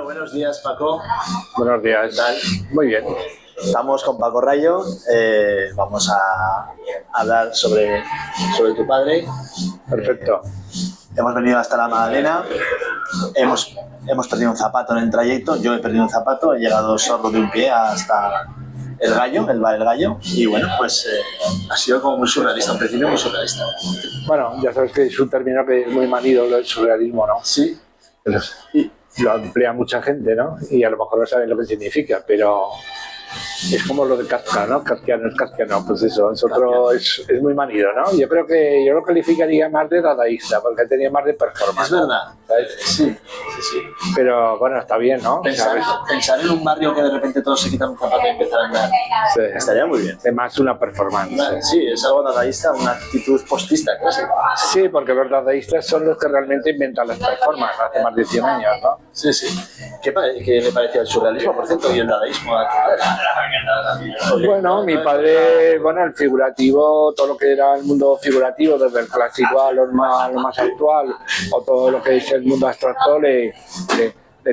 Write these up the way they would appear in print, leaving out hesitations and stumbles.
Bueno, buenos días, Paco. Buenos días. ¿Qué tal? Muy bien. Estamos con Paco Rayo. Vamos a hablar sobre tu padre. Perfecto. Hemos venido hasta la Magdalena. Hemos perdido un zapato en el trayecto. Yo he perdido un zapato. He llegado sordo de un pie hasta el Gallo, el bar El Gallo. Y bueno, pues ha sido como muy surrealista, un principio muy surrealista. Bueno, ya sabes que es un término que es muy manido, lo del surrealismo, ¿no? Sí. Y lo emplea mucha gente, ¿no? Y a lo mejor no saben lo que significa, pero es como lo de Kafka, ¿no? Kafkiano, pues eso, es muy manido, ¿no? Yo lo calificaría más de dadaísta, porque tenía más de performance. Es verdad, ¿sabes? sí. Pero bueno, está bien, ¿no? Pensar en un barrio que de repente todos se quitan un zapato y empiezan a andar. Sí. Estaría muy bien. Es más una performance. Sí, es algo dadaísta, una actitud postista, casi. Sí, porque los dadaístas son los que realmente inventan las performances hace más de 100 años, ¿no? Sí. ¿Qué le parecía el surrealismo, por cierto, y el dadaísmo a tu padre? Bueno, mi padre, el figurativo, todo lo que era el mundo figurativo, desde el clásico a lo más actual, o todo lo que es el mundo abstracto, le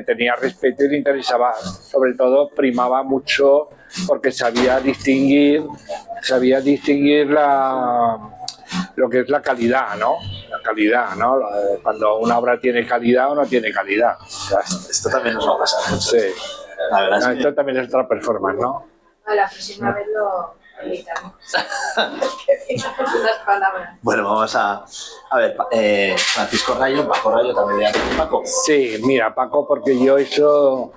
tenía respeto y le interesaba. Sobre todo, primaba mucho porque sabía distinguir lo que es la calidad, ¿no? La calidad, ¿no? Cuando una obra tiene calidad o no tiene calidad. Esto también nos va a pasar mucho. Sí. La verdad es que... Esto también es otra performance, ¿no? La próxima vez lo editamos. Unas palabras. Bueno, vamos a ver, Francisco Rayo, Paco Rayo también le llama Paco. Sí, mira, Paco, porque yo eso...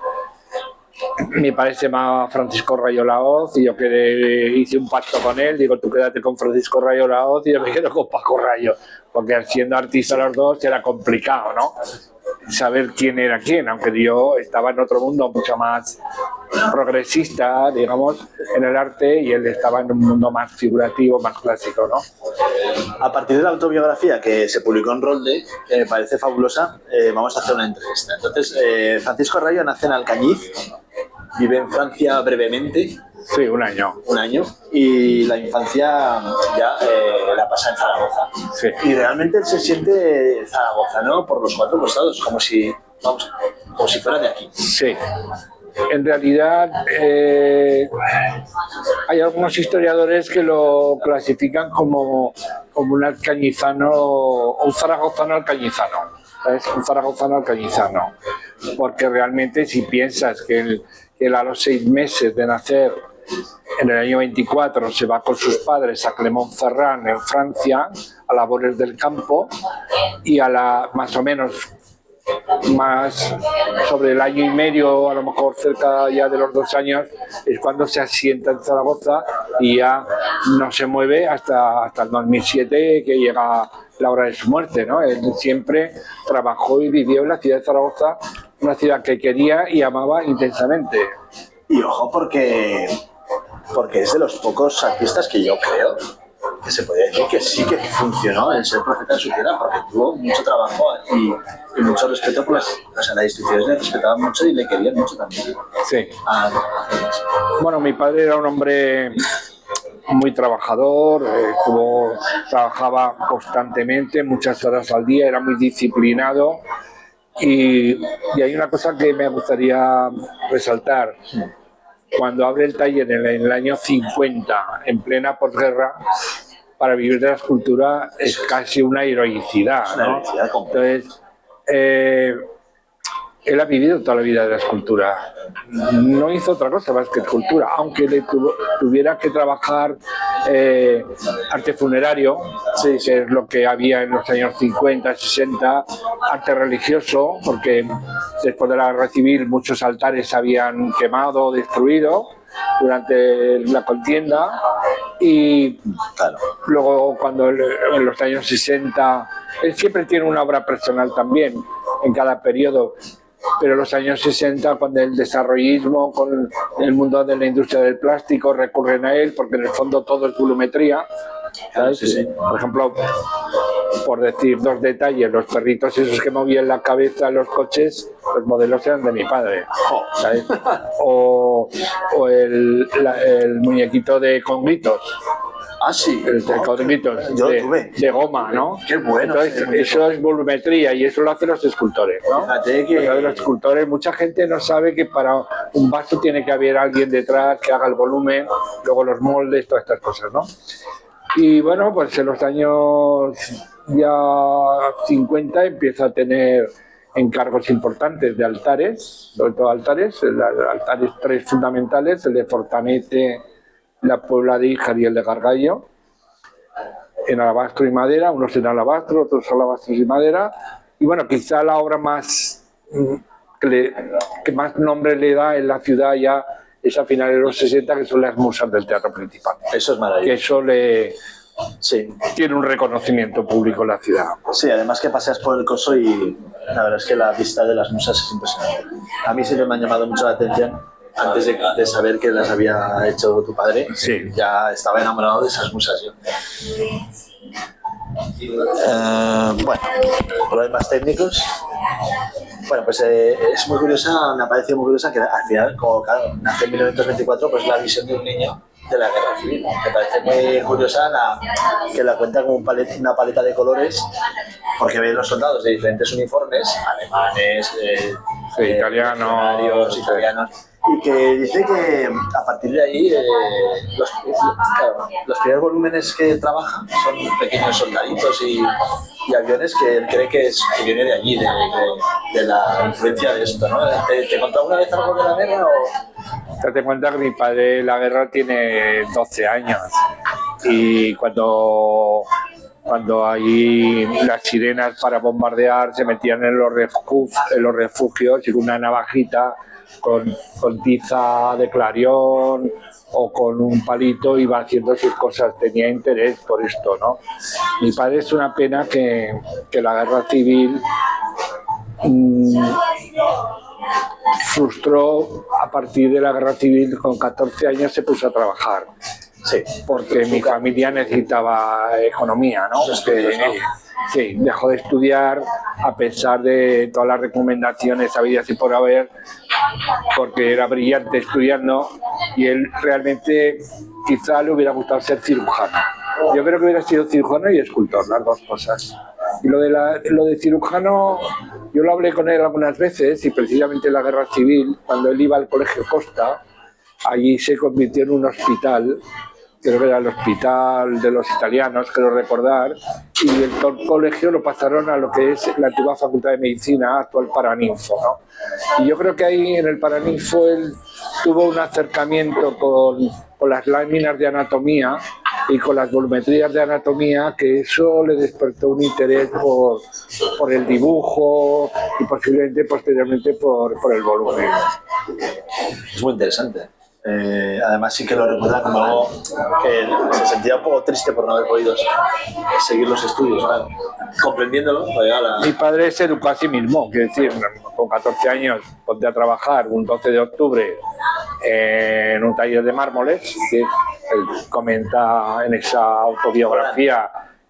Mi padre se llama Francisco Rayo Laoz y yo hice un pacto con él, digo, tú quédate con Francisco Rayo Laoz y yo me quedo con Paco Rayo, porque siendo artistas los dos era complicado, ¿no? Saber quién era quién, aunque yo estaba en otro mundo mucho más progresista, digamos, en el arte, y él estaba en un mundo más figurativo, más clásico, ¿no? A partir de la autobiografía que se publicó en Rolde, que me parece fabulosa, vamos a hacer una entrevista. Entonces, Francisco Rayo nace en Alcañiz, vive en Francia brevemente. Sí, un año. Un año, y la infancia ya la pasa en Zaragoza. Sí. Y realmente él se siente zaragozano por los cuatro costados, como si fuera de aquí. Sí. En realidad, hay algunos historiadores que lo clasifican como un alcañizano, o un zaragozano alcañizano. ¿Sabes? Un zaragozano alcañizano. Porque realmente, si piensas que él a los 6 meses de nacer, en el año 24, se va con sus padres a Clermont-Ferrand, en Francia, a labores del campo, y más o menos sobre el año y medio, a lo mejor cerca ya de los 2 años, es cuando se asienta en Zaragoza y ya no se mueve hasta el 2007, que llega la hora de su muerte, ¿no? Él siempre trabajó y vivió en la ciudad de Zaragoza, una ciudad que quería y amaba intensamente. Y ojo, porque es de los pocos artistas que yo creo que se puede decir que sí que funcionó en ser profeta en su tierra, porque tuvo mucho trabajo y mucho respeto por las instituciones le respetaban mucho y le querían mucho también. Sí. Bueno, mi padre era un hombre muy trabajador, trabajaba constantemente, muchas horas al día, era muy disciplinado, y hay una cosa que me gustaría resaltar. Cuando abre el taller en el año 50, en plena posguerra, para vivir de la escultura es casi una heroicidad, ¿no? Entonces, él ha vivido toda la vida de la escultura. No hizo otra cosa más que escultura, aunque le tuviera que trabajar arte funerario, sí, que es lo que había en los años 50, 60, arte religioso, porque después de la guerra civil muchos altares se habían quemado o destruido durante la contienda, y claro, luego cuando en los años 60, él siempre tiene una obra personal también en cada periodo, pero en los años 60, cuando el desarrollismo con el mundo de la industria del plástico recurren a él, porque en el fondo todo es volumetría, ¿sabes? Sí. Por ejemplo, por decir 2 detalles, los perritos esos que movían la cabeza en los coches, los modelos eran de mi padre, ¿sabes? O el muñequito de Conguitos. Ah, sí. El cuadritos Yo lo tuve. de goma, ¿no? Qué bueno. Entonces, eso es volumetría y eso lo hacen los escultores, ¿no? Fíjate que... O sea, de los escultores, mucha gente no sabe que para un vaso tiene que haber alguien detrás que haga el volumen, luego los moldes, todas estas cosas, ¿no? Y bueno, pues en los años ya 50 empieza a tener encargos importantes de altares, sobre todo altares, altares tres fundamentales, el de Fortanete, la Puebla de Híjar y el de Gargallo, en alabastro y madera, unos en alabastro, otros alabastros y madera, y bueno, quizá la obra más que más nombre le da en la ciudad ya es a finales de los 60, que son las musas del teatro principal. Eso es maravilloso. Que eso le... Sí. Tiene un reconocimiento público en la ciudad. Sí, además que paseas por el coso y la verdad es que la vista de las musas es impresionante. A mí siempre me han llamado mucho la atención, antes de saber que las había hecho tu padre. Sí. Ya estaba enamorado de esas musas yo. Bueno, problemas técnicos. Bueno, pues es muy curiosa, me ha parecido muy curiosa que al final, como claro, nace en 1924, pues la visión de un niño de la guerra civil. Me parece muy curiosa que la cuenta como una paleta de colores, porque ve los soldados de diferentes uniformes, alemanes, italianos, italianos, y que dice que a partir de ahí los primeros volúmenes que trabaja son pequeños soldaditos y aviones que él cree que viene de allí, de la influencia de esto, ¿no? ¿Te contó alguna vez algo de la guerra? Date cuenta que mi padre en la guerra tiene 12 años y cuando ahí las sirenas para bombardear se metían en los refugios y con una navajita con tiza de clarión o con un palito iba haciendo sus cosas, tenía interés por esto, ¿no? Mi padre, es una pena que la guerra civil frustró. A partir de la guerra civil, con 14 años se puso a trabajar. Sí, porque mi familia necesitaba economía, ¿no? Sí, dejó de estudiar a pesar de todas las recomendaciones habidas y por haber, porque era brillante estudiando y él realmente quizá le hubiera gustado ser cirujano. Yo creo que hubiera sido cirujano y escultor, las dos cosas. Y lo de cirujano, yo lo hablé con él algunas veces y precisamente en la guerra civil, cuando él iba al colegio Costa, allí se convirtió en un hospital, creo que era el hospital de los italianos, creo recordar, y el colegio lo pasaron a lo que es la antigua Facultad de Medicina, actual Paraninfo, ¿no? Y yo creo que ahí en el Paraninfo él tuvo un acercamiento con las láminas de anatomía y con las volumetrías de anatomía, que eso le despertó un interés por el dibujo y posiblemente posteriormente por el volumen. Es muy interesante. Además sí que lo recuerda como algo que se sentía un poco triste por no haber podido seguir los estudios, claro. Comprendiéndolo. Mi padre se educó a sí mismo, quiero decir, con 14 años ponte a trabajar un 12 de octubre en un taller de mármoles, que él comenta en esa autobiografía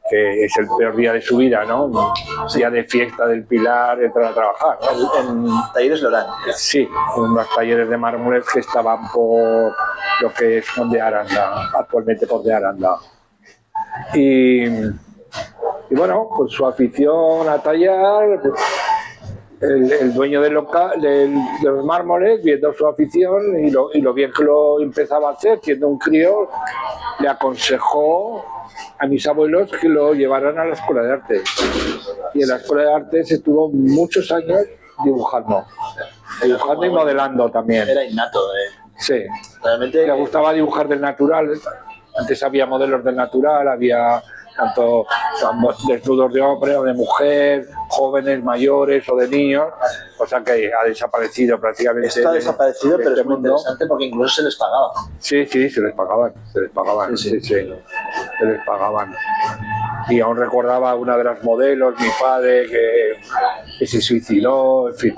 que es el peor día de su vida, ¿no? Día de fiesta del Pilar, entrar a trabajar, ¿no? En talleres Lorán. Sí, unos talleres de mármoles que estaban por lo que es de Aranda, actualmente por de Aranda. Y bueno, pues su afición a tallar, el dueño de los mármoles, viendo su afición y lo bien que lo empezaba a hacer, siendo un crío, le aconsejó a mis abuelos que lo llevaran a la Escuela de Artes. Y en la Escuela de Artes estuvo muchos años dibujando y modelando también. Era innato. Sí, realmente le gustaba dibujar del natural. Antes había modelos del natural, había tanto desnudos de hombre o de mujer, jóvenes, mayores o de niños, cosa que ha desaparecido prácticamente. Esto ha desaparecido, pero es muy interesante porque incluso se les pagaba. Sí, se les pagaban, sí, se les pagaban. Y aún recordaba una de las modelos, mi padre, que se suicidó, en fin,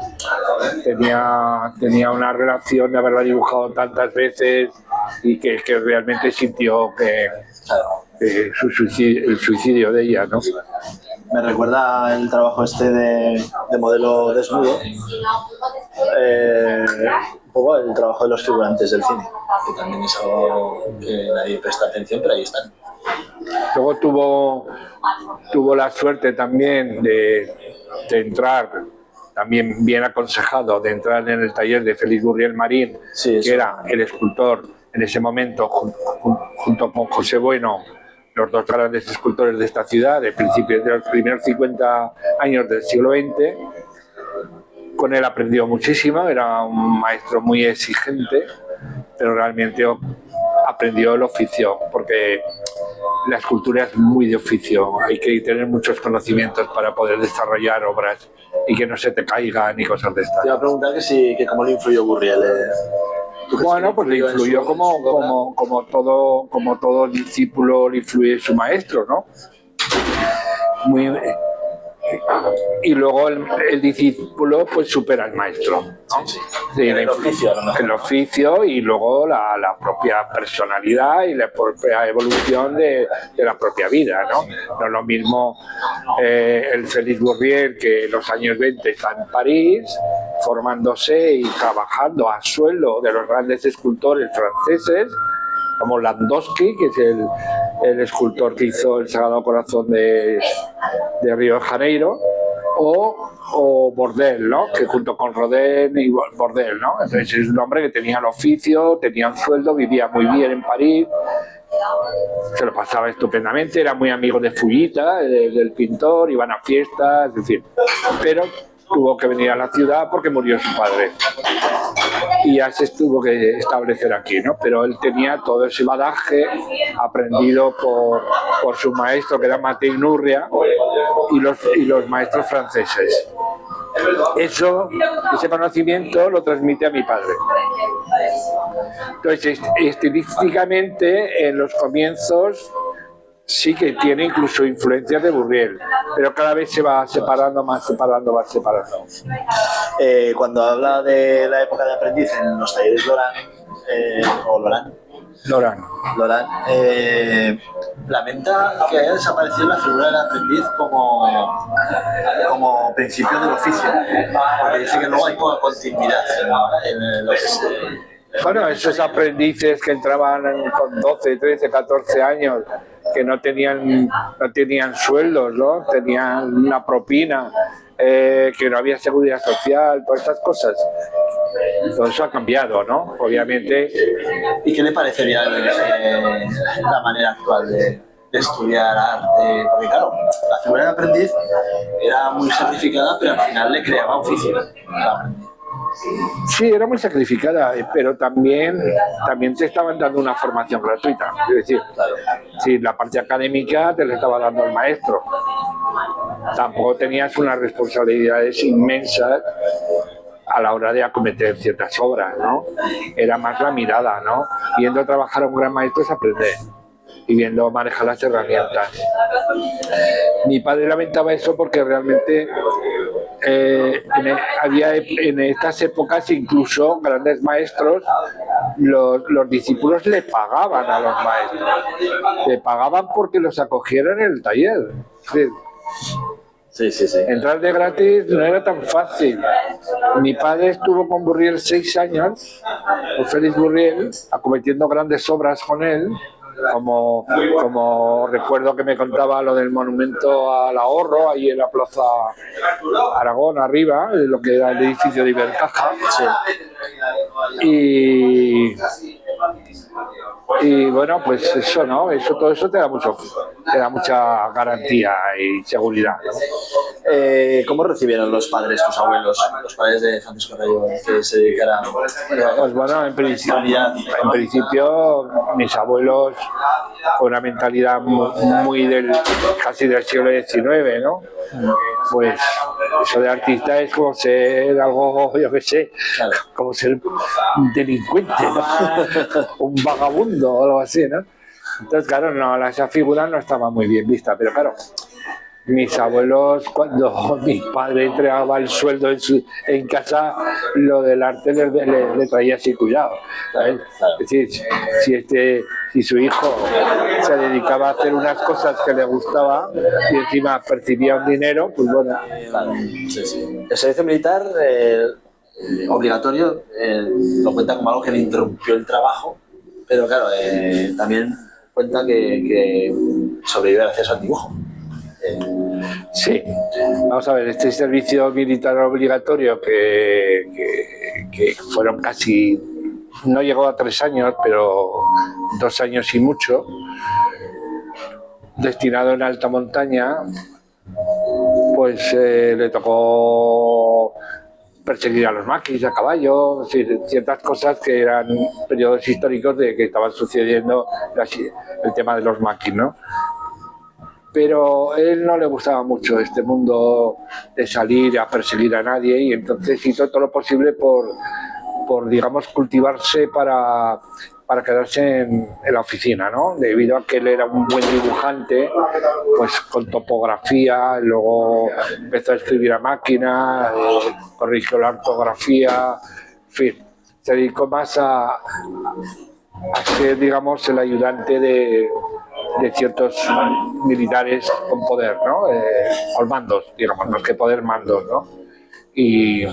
tenía una relación de haberla dibujado tantas veces y que realmente sintió que el suicidio de ella, ¿no? Me recuerda el trabajo de modelo desnudo, un poco el trabajo de los figurantes del cine, que también es algo que nadie presta atención, pero ahí están. Luego tuvo la suerte también de entrar, también bien aconsejado, de entrar en el taller de Félix Gurriel Marín, Sí, que era el escultor en ese momento, junto con José Bueno, los dos grandes escultores de esta ciudad, de principios de los primeros 50 años del siglo XX. Con él aprendió muchísimo, era un maestro muy exigente, pero realmente aprendió el oficio, porque la escultura es muy de oficio, hay que tener muchos conocimientos para poder desarrollar obras y que no se te caigan y cosas de estas. Te iba a preguntar que cómo le influyó Gurriel. Bueno, pues le influyó como todo discípulo le influye su maestro, ¿no? Y luego el discípulo pues supera al maestro, ¿no? Sí. Sí, El oficio, a lo mejor. el oficio y luego la propia personalidad y la propia evolución de la propia vida, ¿no? No es lo mismo el Félix Gurriel, que en los años 20 está en París formándose y trabajando a sueldo de los grandes escultores franceses, como Landowski, que es el escultor que hizo el Sagrado Corazón de Río de Janeiro, o Bordel, ¿no? Que junto con Rodin y Bordel, ¿no? Entonces es un hombre que tenía el oficio, tenía un sueldo, vivía muy bien en París, se lo pasaba estupendamente, era muy amigo de Fullita, del pintor, iban a fiestas, en fin. Pero tuvo que venir a la ciudad porque murió su padre. Y ya se tuvo que establecer aquí, ¿no? Pero él tenía todo ese bagaje aprendido por su maestro, que era Matei Nurria, y los maestros franceses. Ese conocimiento lo transmite a mi padre. Entonces, estilísticamente, en los comienzos sí que tiene incluso influencias de Gurriel, pero cada vez se va separando más. Cuando habla de la época de aprendiz en los talleres Loran, lamenta que haya desaparecido la figura del aprendiz como principio del oficio, porque dice que luego hay poca continuidad en lo que se... Bueno, esos aprendices que entraban con 12, 13, 14 años, que no tenían sueldos, ¿no? Tenían una propina, que no había seguridad social, todas estas cosas. Todo eso ha cambiado, ¿no? Obviamente. ¿Y qué le parecería la manera actual de estudiar arte? Porque claro, la figura del aprendiz era muy sacrificada, pero al final le creaba oficio. Sí, era muy sacrificada, pero también te estaban dando una formación gratuita. Es decir, sí, la parte académica te la estaba dando el maestro. Tampoco tenías unas responsabilidades inmensas a la hora de acometer ciertas obras, ¿no? Era más la mirada, ¿no? Viendo trabajar a un gran maestro es aprender y viendo manejar las herramientas. Mi padre lamentaba eso porque realmente había en estas épocas incluso grandes maestros, los discípulos le pagaban a los maestros, le pagaban porque los acogieran en el taller. Sí. Entrar de gratis no era tan fácil. Mi padre estuvo con Gurriel 6 años, con Félix Gurriel, acometiendo grandes obras con él, como recuerdo que me contaba lo del monumento al ahorro, ahí en la Plaza Aragón, arriba, lo que era el edificio de Ibercaja. Sí. Y bueno, pues eso, ¿no? Todo eso te da mucha garantía y seguridad, ¿no? ¿Cómo recibieron los padres, tus abuelos, los padres de Francisco Rayo, que se dedicaran? Pues bueno, en principio mis abuelos con una mentalidad muy casi del siglo XIX, ¿no? Pues eso de artista es como ser algo, yo qué sé, como ser un delincuente, ¿no? Un vagabundo o algo así, ¿no? Entonces, claro, esa figura no estaba muy bien vista, pero claro, mis abuelos, cuando mi padre entregaba el sueldo en casa, lo del arte le traía así cuidado, ¿sabes? Es decir, si su hijo se dedicaba a hacer unas cosas que le gustaba y encima percibía un dinero, pues bueno. Sí. El servicio militar obligatorio lo cuenta como algo que le interrumpió el trabajo, pero claro, también cuenta que sobrevive gracias al dibujo. Sí, vamos a ver, este servicio militar obligatorio que fueron casi, no llegó a 3 años, pero 2 años y mucho, destinado en alta montaña, pues le tocó perseguir a los maquis a caballo, es decir, ciertas cosas que eran periodos históricos de que estaban sucediendo el tema de los maquis, ¿no? Pero a él no le gustaba mucho este mundo de salir a perseguir a nadie y entonces hizo todo lo posible por digamos, cultivarse para quedarse en la oficina, ¿no? Debido a que él era un buen dibujante, pues con topografía, luego empezó a escribir a máquina, corrigió la ortografía, en fin, se dedicó más a ser, digamos, el ayudante de ciertos militares con poder, ¿no? O mandos, digamos, más que poder, mandos, ¿no? Y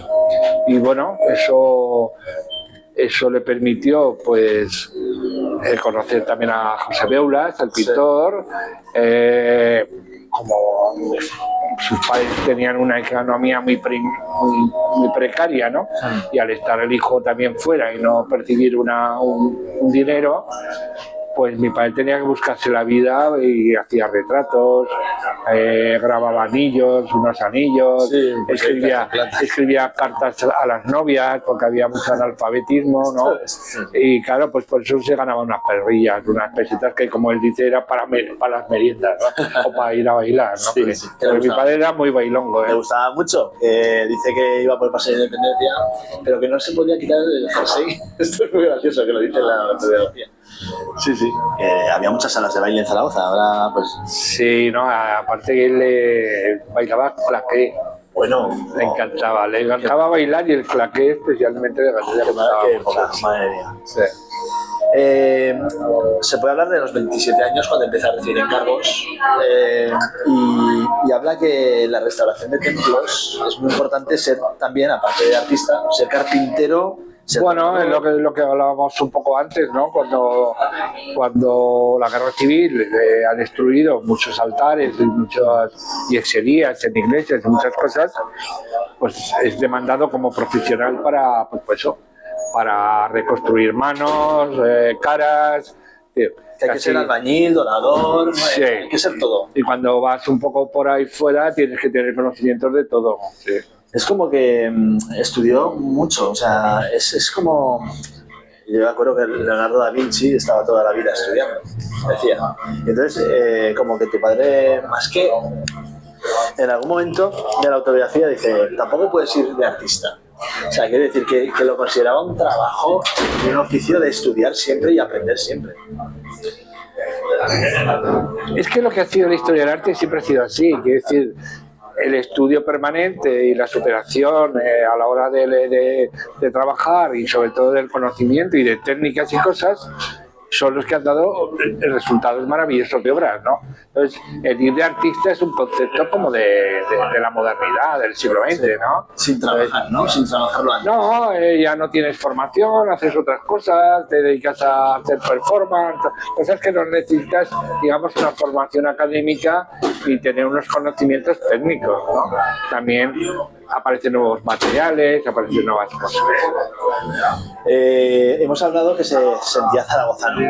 bueno, eso le permitió, pues, conocer también a José Beulas, el pintor. Como sus padres tenían una economía muy precaria, ¿no? Y al estar el hijo también fuera y no percibir un dinero, pues mi padre tenía que buscarse la vida y hacía retratos, grababa unos anillos, sí, escribía cartas a las novias porque había mucho analfabetismo, ¿no? Y claro, pues por eso se ganaba unas perrillas, unas pesetas que, como él dice, era para las meriendas, ¿no? O para ir a bailar, ¿no? Sí, sí, pero mi padre era muy bailongo, ¿eh? Me gustaba mucho. Dice que iba por el Paseo de Independencia, pero que no se podía quitar el jersey. Esto es muy gracioso, que lo dice en la autobiografía. Sí, sí. Había muchas salas de baile en Zaragoza, ahora pues... Sí, no, aparte que él bailaba claqué. Bueno, le encantaba bailar y el claqué especialmente le encantaba. Madre mía. Sí. Se puede hablar de los 27 años cuando empieza a recibir encargos y habla que la restauración de templos es muy importante ser también, aparte de artista, ser carpintero. Bueno, es lo que hablábamos un poco antes, ¿no? Cuando la guerra civil ha destruido muchos altares y muchas yexerías en iglesias y muchas cosas, pues es demandado como profesional para, pues eso, para reconstruir manos, caras. Que hay que ser albañil, dorador, sí. Hay que ser todo. Y cuando vas un poco por ahí fuera tienes que tener conocimientos de todo. Sí. Es como que estudió mucho, o sea, es como... Yo me acuerdo que Leonardo da Vinci estaba toda la vida estudiando, decía. Entonces, como que tu padre, más que... En algún momento de la autobiografía dice, tampoco puedes ir de artista. O sea, quiere decir que lo consideraba un trabajo y un oficio de estudiar siempre y aprender siempre. Es que lo que ha sido la historia del arte siempre ha sido así, quiere decir... El estudio permanente y la superación a la hora de trabajar y sobre todo del conocimiento y de técnicas y cosas son los que han dado resultados maravillosos de obras, ¿no? Entonces, el ir de artista es un concepto como de la modernidad, del siglo XX, ¿no? Sin trabajar, ¿no? Sin trabajarlo antes. No, ya no tienes formación, haces otras cosas, te dedicas a hacer performance, cosas que no necesitas, digamos, una formación académica y tener unos conocimientos técnicos, ¿no? También aparecen nuevos materiales, aparecen nuevas cosas. Hemos hablado que se sentía zaragozano,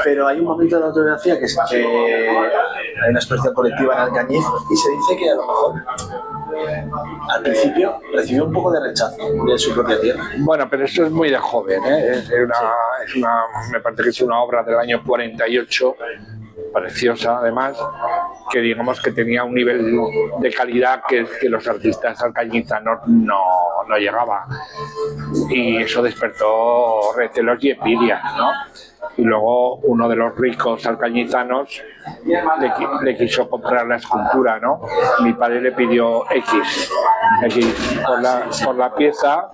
pero hay un momento de la autobiografía que hay una expresión colectiva en Alcañiz y se dice que a lo mejor al principio recibió un poco de rechazo de su propia tierra. Bueno, pero eso es muy de joven, ¿eh? Me parece que es una obra del año 48, preciosa además, que digamos que tenía un nivel de calidad que los artistas alcañizanos no llegaban, y eso despertó recelos y envidias, ¿no? Y luego uno de los ricos alcañizanos le quiso comprar la escultura, ¿no? Mi padre le pidió X por la pieza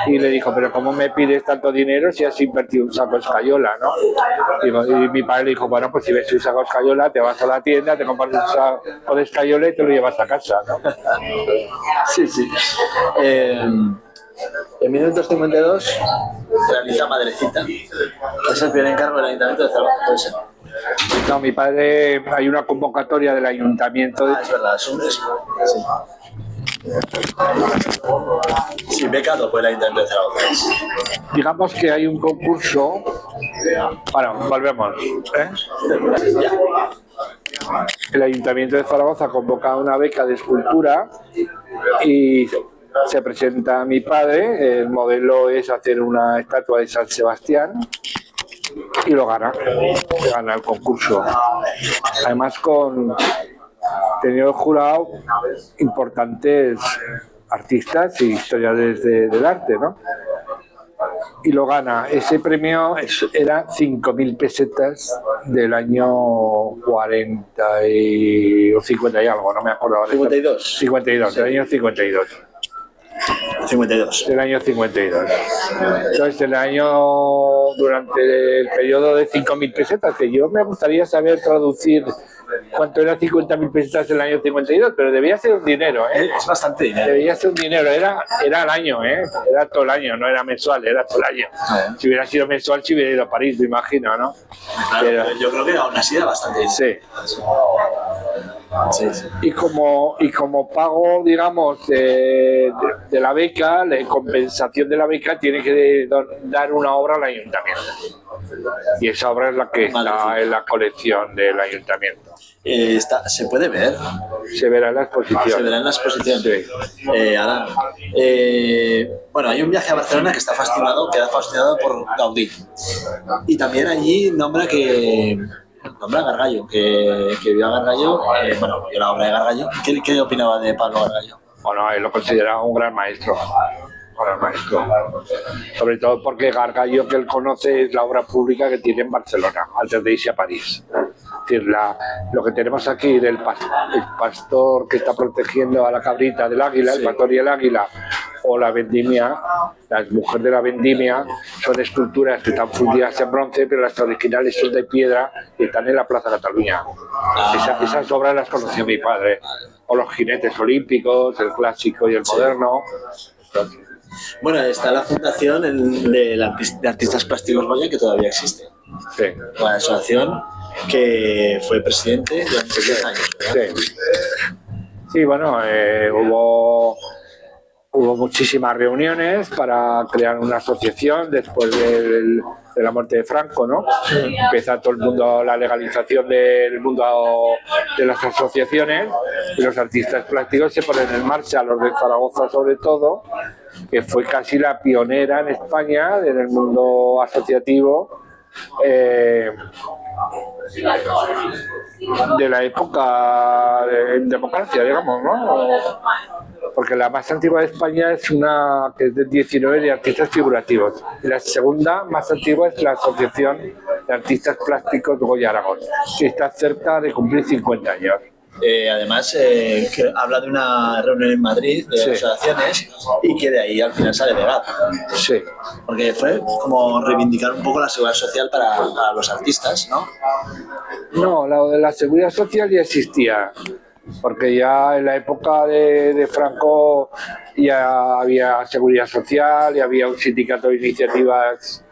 y le dijo, pero ¿cómo me pides tanto dinero si has invertido un saco de escayola, ¿no? Y mi padre le dijo, bueno, pues si ves un saco de escayola, te vas a la tienda, te compras un saco de escayola y te lo llevas a casa, ¿no? Sí, sí. En 1952 realiza Madrecita. Es el primer encargo del Ayuntamiento de Zaragoza. No, mi padre, hay una convocatoria del ayuntamiento de... Es verdad, sí. Sí, becado por el Ayuntamiento de Zaragoza. Digamos que hay un concurso... Bueno, volvemos. El Ayuntamiento de Zaragoza convoca una beca de escultura y se presenta a mi padre. El modelo es hacer una estatua de San Sebastián y lo gana el concurso. Además, tenido el jurado importantes artistas y historiadores del arte, ¿no? Y lo gana. Ese premio era 5.000 pesetas del año 40 o 50 y algo, no me acuerdo. 52. 52, Sí. del año 52. 52. Del año 52. Entonces, durante el periodo de 5.000 pesetas, que yo me gustaría saber traducir cuánto era 50.000 pesetas del año 52, pero debía ser un dinero, ¿eh? Es bastante dinero. Debía ser un dinero, era al año, ¿eh? Era todo el año, no era mensual, era todo el año. Si hubiera sido mensual, si hubiera ido a París, me imagino, ¿no? Claro, pero yo creo que aún así era bastante dinero. Sí. Sí. Y como pago, digamos, de la beca, la compensación de la beca, tiene que dar una obra al ayuntamiento. Y esa obra es la que está en la colección del ayuntamiento. ¿Se puede ver? Se verá en la exposición. Se verá en la exposición. Sí. Ahora, bueno, hay un viaje a Barcelona que queda fascinado por Gaudí. Y también allí nombra a Gargallo, que vio a Gargallo, vio la obra de Gargallo. ¿Qué opinaba de Pablo Gargallo? Bueno, él lo consideraba un gran maestro. Sobre todo porque Gargallo, que él conoce, es la obra pública que tiene en Barcelona, antes de irse a París. Es decir, lo que tenemos aquí del pastor que está protegiendo a la cabrita del águila, el pastor y el águila, o la vendimia, las mujeres de la vendimia, son esculturas que están fundidas en bronce, pero las originales son de piedra y están en la Plaza Cataluña. Esas obras las conoció mi padre. O los jinetes olímpicos, el clásico y el moderno. Bueno, está la fundación de Artistas Plásticos Goya, que todavía existe. Sí. La asociación que fue presidente durante 10 años. Sí, bueno, hubo muchísimas reuniones para crear una asociación después de la muerte de Franco, ¿no? Empieza todo el mundo, la legalización del mundo de las asociaciones, y los artistas plásticos se ponen en marcha, los de Zaragoza sobre todo, que fue casi la pionera en España en el mundo asociativo de la época de democracia, digamos, ¿no? Porque la más antigua de España es una que es del 19 de artistas figurativos. Y la segunda más antigua es la Asociación de Artistas Plásticos Goya Aragón, que está cerca de cumplir 50 años. Además, que habla de una reunión en Madrid de asociaciones y que de ahí al final sale legal. Sí. Porque fue como reivindicar un poco la seguridad social para los artistas, ¿no? No, lo de la seguridad social ya existía, porque ya en la época de Franco ya había seguridad social y había un sindicato de iniciativas,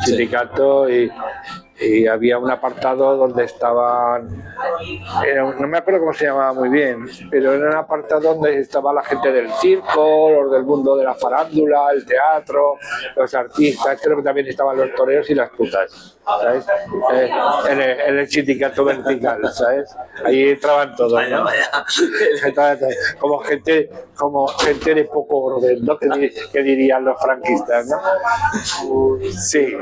sindicato y había un apartado donde estaban, no me acuerdo cómo se llamaba muy bien, pero era un apartado donde estaba la gente del circo, los del mundo de la farándula, el teatro, los artistas, creo que también estaban los toreros y las putas, ¿sabes? En el sindicato vertical, ¿sabes? Ahí entraban todos, ¿no? Como gente de poco orden, ¿no? Que dirían los franquistas, ¿no? Sí,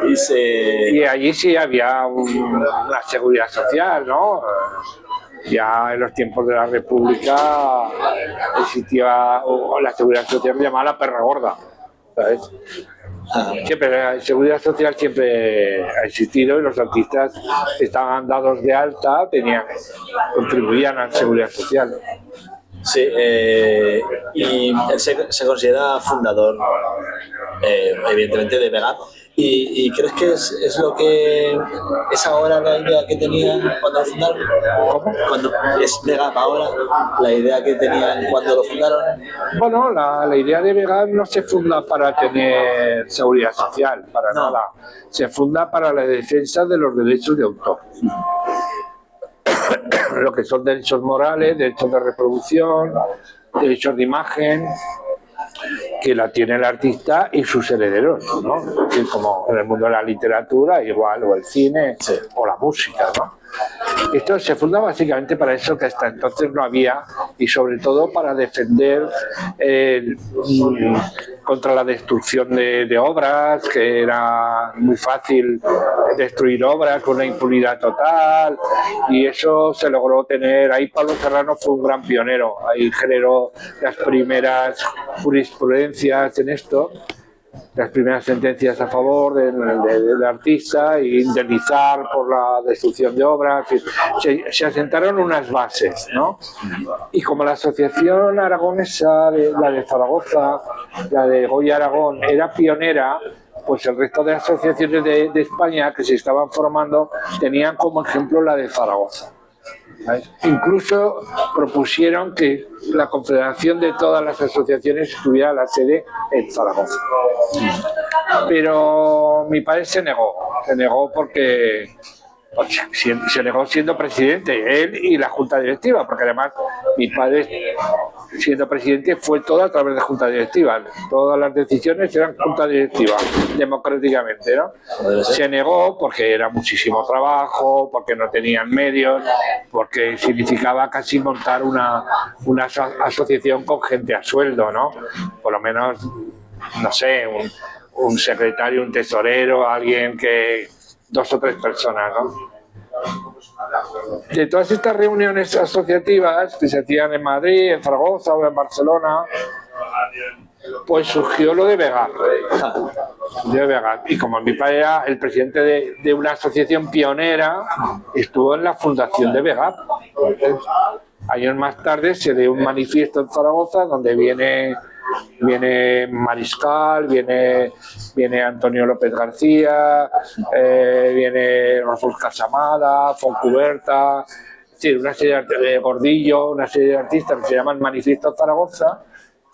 y allí sí había una seguridad social, ¿no? Ya en los tiempos de la República existía la seguridad social llamada la perra gorda, ¿sabes? Siempre la seguridad social siempre ha existido y los artistas estaban dados de alta, contribuían a la seguridad social. Sí, y él se considera fundador, evidentemente, de Vegar ¿Y crees que es lo que es ahora la idea que tenían cuando lo fundaron? ¿Cómo? Cuando es Vegap ahora la idea que tenían cuando lo fundaron. Bueno, la idea de Vegap no se funda para tener seguridad social, para No. nada. Se funda para la defensa de los derechos de autor. Lo que son derechos morales, derechos de reproducción, derechos de imagen, que la tiene el artista y sus herederos, ¿no? Y como en el mundo de la literatura, igual, o el cine, Sí. o la música, ¿no? Esto se funda básicamente para eso que hasta entonces no había, y sobre todo para defender contra la destrucción de obras, que era muy fácil destruir obras con una impunidad total, y eso se logró tener. Ahí Pablo Serrano fue un gran pionero, ahí generó las primeras jurisprudencias en esto, las primeras sentencias a favor del artista e indemnizar por la destrucción de obras. Se asentaron unas bases, ¿no? Y como la asociación aragonesa, la de Zaragoza, la de Goya Aragón, era pionera, pues el resto de asociaciones de España que se estaban formando tenían como ejemplo la de Zaragoza. ¿Sabes? Incluso propusieron que la confederación de todas las asociaciones tuviera la sede en Zaragoza. Pero mi padre se negó porque se negó siendo presidente, él y la junta directiva, porque además mi padre, siendo presidente, fue todo a través de junta directiva. Todas las decisiones eran junta directiva, democráticamente, ¿no? Se negó porque era muchísimo trabajo, porque no tenían medios, porque significaba casi montar una asociación con gente a sueldo, ¿no? Por lo menos, no sé, un secretario, un tesorero, alguien que... 2 o 3 personas, ¿no? De todas estas reuniones asociativas que se hacían en Madrid, en Zaragoza o en Barcelona, pues surgió lo de Vegap. Y como mi padre era el presidente de una asociación pionera, estuvo en la fundación de Vegap. Años más tarde se lee un manifiesto en Zaragoza donde viene Mariscal, viene Antonio López García, viene Rafael Casamada, Foncuberta, es decir, una serie de Gordillo, una serie de artistas que se llaman Manifiesto Zaragoza,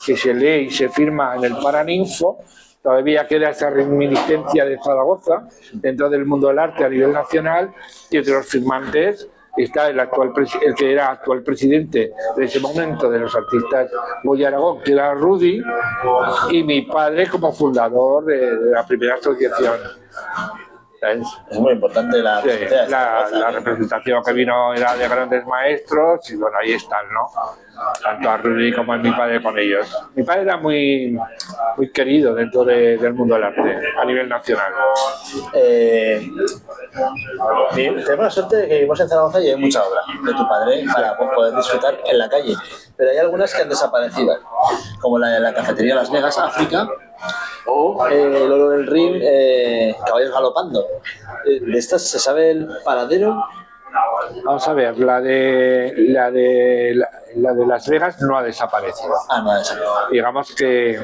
que se lee y se firma en el Paraninfo. Todavía queda esa reminiscencia de Zaragoza dentro del mundo del arte a nivel nacional, y entre los firmantes está el que era actual presidente de ese momento de los artistas Goya Aragón, que era Rudy, y mi padre como fundador de la primera asociación. ¿Sabes? Es muy importante la representación que vino era de grandes maestros, y bueno, ahí están, ¿no? Tanto a Rudy como a mi padre con ellos. Mi padre era muy querido dentro del mundo del arte a nivel nacional. Tenemos la suerte de que vivimos en Zaragoza y hay mucha obra de tu padre para poder disfrutar en la calle, pero hay algunas que han desaparecido, como la de la cafetería Las Vegas, África, o el oro del Rin, Caballos Galopando. ¿De estas se sabe el paradero? Vamos a ver, la de Las Vegas no ha desaparecido. No ha desaparecido. Digamos que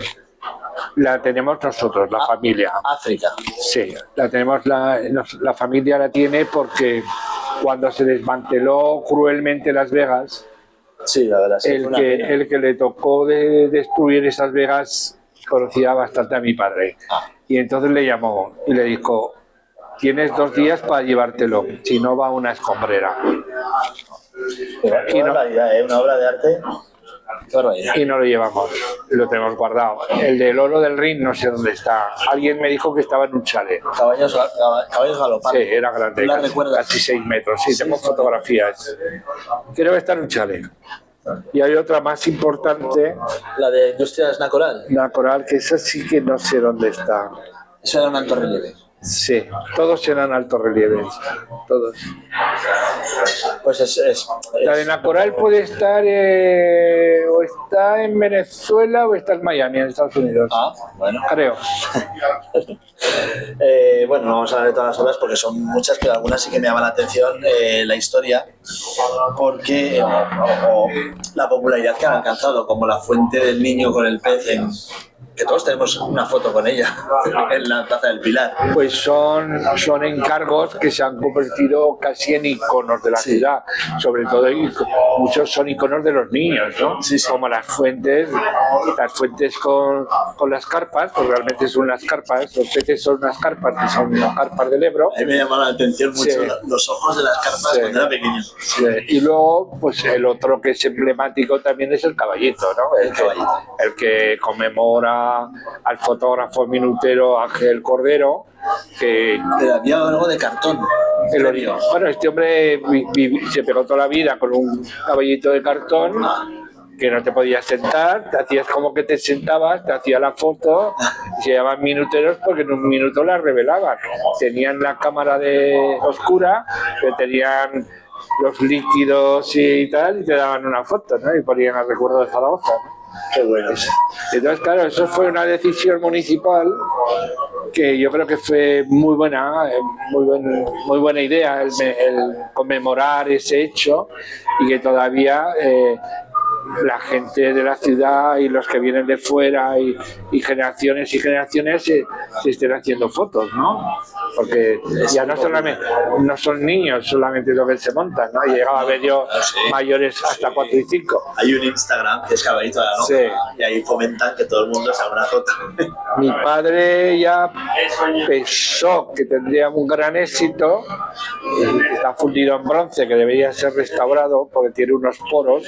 la tenemos nosotros, la familia. África. Sí, la tenemos, la familia la tiene porque cuando se desmanteló cruelmente Las Vegas, sí, la verdad, sí, el que le tocó de destruir esas Vegas conocía bastante a mi padre. Y entonces le llamó y le dijo: tienes 2 días para llevártelo, si no va a una escombrera. Qué barbaridad, una obra de arte. Qué barbaridad. Y no lo llevamos, lo tenemos guardado. El del oro del Rin no sé dónde está. Alguien me dijo que estaba en un chalet. Caballos Galopando. Sí, era grande, casi 6 metros. Sí, tengo fotografías. Creo que está en un chalet. Y hay otra más importante, la de Industrias Nacoral. Nacoral, que esa sí que no sé dónde está. Eso era un alto relieve. Sí, todos eran altos relieves, todos. Pues la de Nacoral puede estar o está en Venezuela o está en Miami, en Estados Unidos. Bueno. Creo. Bueno, no vamos a hablar de todas las obras porque son muchas, pero algunas sí que me llaman la atención la historia, porque o la popularidad que han alcanzado, como La Fuente del Niño con el pez que todos tenemos una foto con ella en la Plaza del Pilar. Pues son encargos que se han convertido casi en iconos de la ciudad, sobre todo muchos son iconos de los niños, ¿no? Sí. Como las fuentes con las carpas, pues realmente son unas carpas, los peces son unas carpas que son unas carpas del Ebro. A mí me llamaba la atención mucho los ojos de las carpas cuando era pequeño. Sí. Y luego, pues el otro que es emblemático también es el caballito, ¿no? El que conmemora al fotógrafo minutero Ángel Cordero, que había algo de cartón. Bueno, este hombre se pegó toda la vida con un caballito de cartón que no te podías sentar, te hacías como que te sentabas, te hacía la foto, y se llamaban minuteros porque en un minuto la revelaban. Tenían la cámara oscura, que tenían los líquidos y tal, y te daban una foto, ¿no? Y ponían el recuerdo de Zaragoza, ¿no? Qué bueno. Entonces, claro, eso fue una decisión municipal que yo creo que fue muy buena idea el conmemorar ese hecho, y que todavía la gente de la ciudad y los que vienen de fuera y generaciones y generaciones se estén haciendo fotos, ¿no? Porque ya no son niños solamente los que se montan, ¿no? He llegado a ver yo mayores hasta 4 y 5. Hay un Instagram que es Caballito de la Lonja, sí. Y ahí fomentan que todo el mundo se haga una foto. Mi padre ya pensó que tendría un gran éxito, está fundido en bronce, que debería ser restaurado porque tiene unos poros,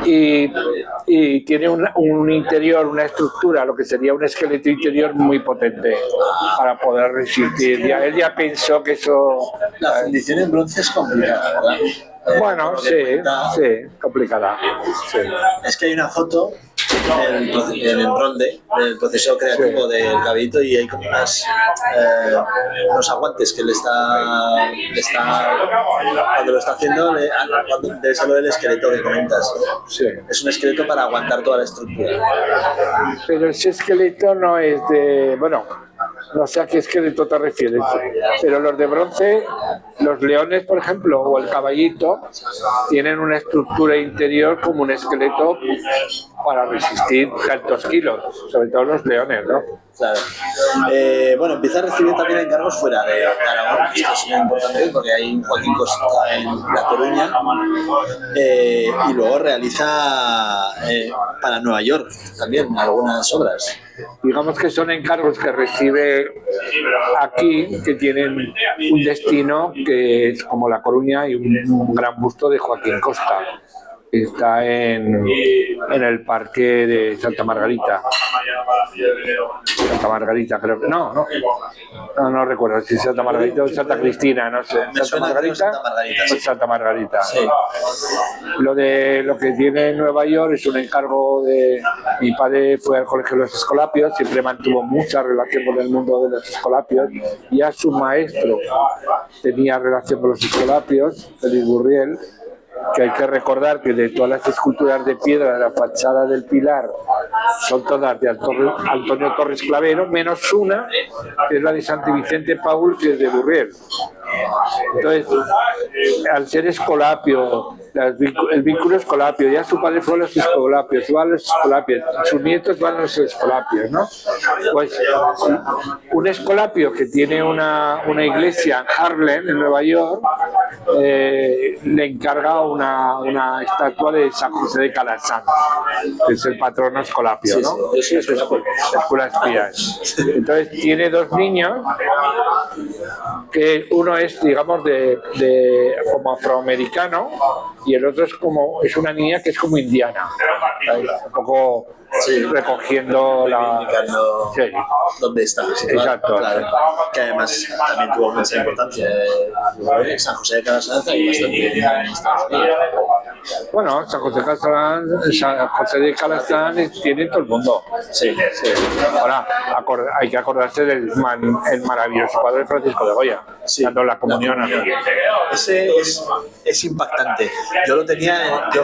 y tiene un interior, una estructura, lo que sería un esqueleto interior muy potente para poder resistir. Él ya pensó que eso... La fundición en bronce es complicada, ¿verdad? Bueno, sí, complicada. Sí. Es que hay una foto en el enrolde del proceso creativo del caballito, y hay como unos aguantes que le está cuando lo está haciendo, debe ser el esqueleto que comentas. Sí. Es un esqueleto para aguantar toda la estructura. Pero ese esqueleto no es de... Bueno, no sé a qué esqueleto te refieres, pero los de bronce, los leones, por ejemplo, o el caballito, tienen una estructura interior como un esqueleto para resistir tantos kilos, sobre todo los leones, ¿no? Claro. Bueno, empieza a recibir también encargos fuera de Aragón. Esto es muy importante porque hay un Joaquín Costa en La Coruña, y luego realiza para Nueva York también algunas obras. Digamos que son encargos que recibe aquí, que tienen un destino que es como La Coruña, y un gran busto de Joaquín Costa. Está en el parque de Santa Margarita. Santa Margarita, creo que... No recuerdo si es Santa Margarita o Santa Cristina, no sé. ¿Santa Margarita? Sí. Santa Margarita. Sí. Lo que tiene en Nueva York es un encargo de... Mi padre fue al Colegio de los Escolapios, siempre mantuvo mucha relación con el mundo de los Escolapios. Ya su maestro tenía relación con los Escolapios, Félix Burriel, que hay que recordar que de todas las esculturas de piedra de la fachada del Pilar son todas de Antonio Torres Clavero, menos una, que es la de Santi Vicente Paul, que es de Burriel. Entonces, al ser escolapio, el vínculo escolapio, ya su padre fue a los escolapios, sus nietos van a los escolapios, ¿no? Pues un escolapio que tiene una iglesia en Harlem, en Nueva York, le encarga una estatua de San José de Calasanz, que es el patrono escolapio, ¿no? Sí, Escuela Espías. Entonces tiene 2 niños, que uno es, digamos, de como afroamericano, y el otro es una niña que es como indiana, ¿sabes? Un poco recogiendo indicando dónde está. Exacto. Claro. Que además también tuvo mucha importancia. San José de Calasanz y bastante en Estados Unidos. Bueno, San José de Calasanz tiene todo el mundo. Sí. Ahora, hay que acordarse del el maravilloso cuadro de Francisco de Goya, dando la comunión aquí. Ese es impactante. Yo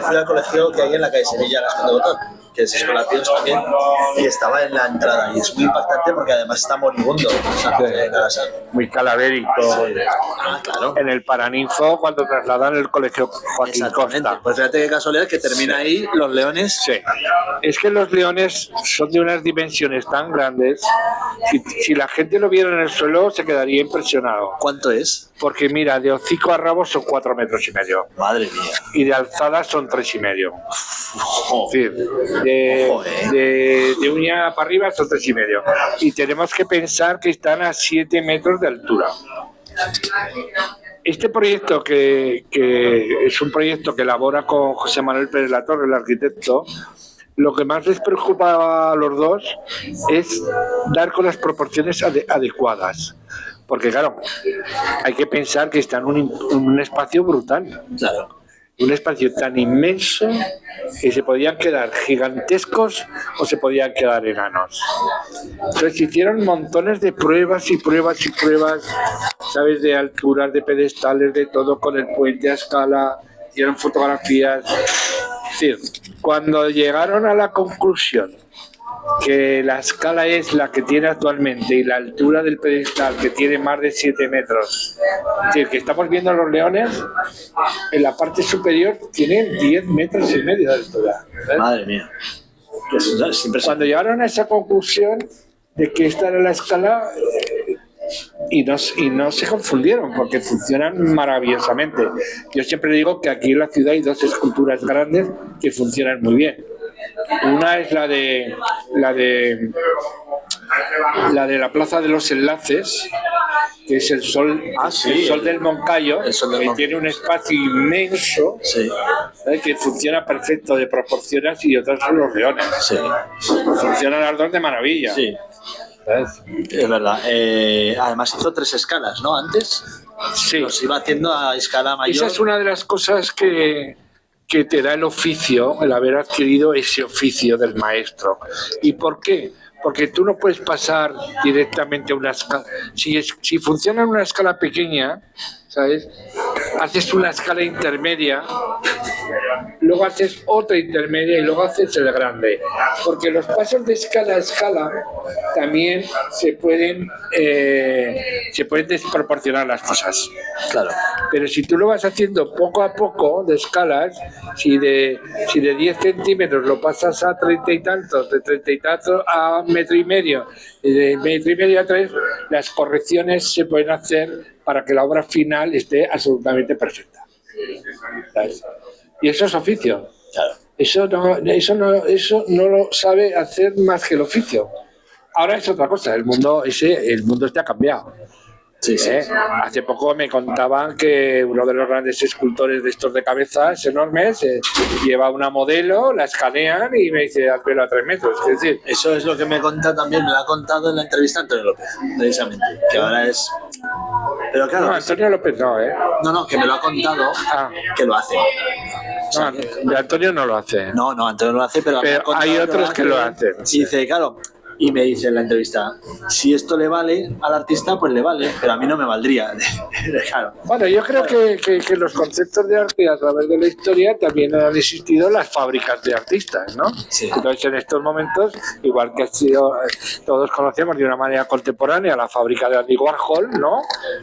fui al colegio que hay en la calle Sevilla, Gastón de Botón, que es escolapios también, y estaba en la entrada. Y es muy impactante porque además está moribundo. Muy calavérico. Ah, claro. En el Paraninfo, cuando trasladan el colegio Joaquín Costa. Pues fíjate qué casualidad que termina ahí los leones. Sí. Es que los leones son de unas dimensiones tan grandes. Si la gente lo viera en el suelo, se quedaría impresionado. ¿Cuánto es? Porque mira, de hocico a rabo son 4,5 metros. Madre mía. Y de alzada son 3,5. Ojo. Es decir, de uña para arriba son 3,5. Y tenemos que pensar que están a 7 metros de altura. Este proyecto, que es un proyecto que elabora con José Manuel Pérez Latorre, el arquitecto, lo que más les preocupa a los dos es dar con las proporciones adecuadas. Porque claro, hay que pensar que está en un espacio brutal. Claro. Un espacio tan inmenso que se podían quedar gigantescos o se podían quedar enanos. Entonces hicieron montones de pruebas y pruebas y pruebas, ¿sabes? De alturas, de pedestales, de todo, con el puente a escala, hicieron fotografías. Es decir, cuando llegaron a la conclusión que la escala es la que tiene actualmente y la altura del pedestal que tiene más de 7 metros, es decir, que estamos viendo los leones en la parte superior tienen 10,5 metros de altura. ¿Ves? Madre mía. Es impresionante. Cuando llegaron a esa conclusión de que esta era la escala, y no se confundieron porque funcionan maravillosamente. Yo siempre digo que aquí en la ciudad hay 2 esculturas grandes que funcionan muy bien. Una es la de la Plaza de los Enlaces, que es el sol, el sol del Moncayo, que tiene un espacio inmenso, ¿sabes? Que funciona perfecto de proporciones, y otras son los leones. Sí. Funcionan las dos de maravilla. Sí. ¿Sabes? Es verdad. Además hizo 3 escalas, ¿no? Antes. Sí. Los iba haciendo a escala mayor. Esa es una de las cosas que te da el oficio, el haber adquirido ese oficio del maestro. ¿Y por qué? Porque tú no puedes pasar directamente a una escala. Si funciona en una escala pequeña, ¿sabes? Haces una escala intermedia, luego haces otra intermedia y luego haces el grande. Porque los pasos de escala a escala también se pueden desproporcionar las cosas. Claro. Pero si tú lo vas haciendo poco a poco de escalas, si de 10 centímetros lo pasas a 30 y tantos, de 30 y tantos a 1,5 metros, y de 1,5 metros a 3, las correcciones se pueden hacer para que la obra final esté absolutamente perfecta. ¿Sabes? Y eso es oficio. Claro. Eso no lo sabe hacer más que el oficio. Ahora es otra cosa, el mundo está cambiado. Sí, sí. Hace poco me contaban que uno de los grandes escultores de estos de cabezas enormes lleva una modelo, la escanean y me dice al pelo a 3 metros. Es decir, eso es lo que me conta también, me lo ha contado en la entrevista Antonio López, precisamente, que ahora es... Pero claro... No, Antonio López no, ¿eh? No, que me lo ha contado, que lo hace. O sea, de Antonio no lo hace. No, Antonio no lo hace, pero hay otros que lo hacen. Y dice, claro... Y me dice en la entrevista, si esto le vale al artista, pues le vale, pero a mí no me valdría. Claro. Bueno, yo creo que los conceptos de arte a través de la historia también han existido las fábricas de artistas, ¿no? Sí. Entonces, en estos momentos, igual que todos conocemos de una manera contemporánea la fábrica de Andy Warhol, ¿no?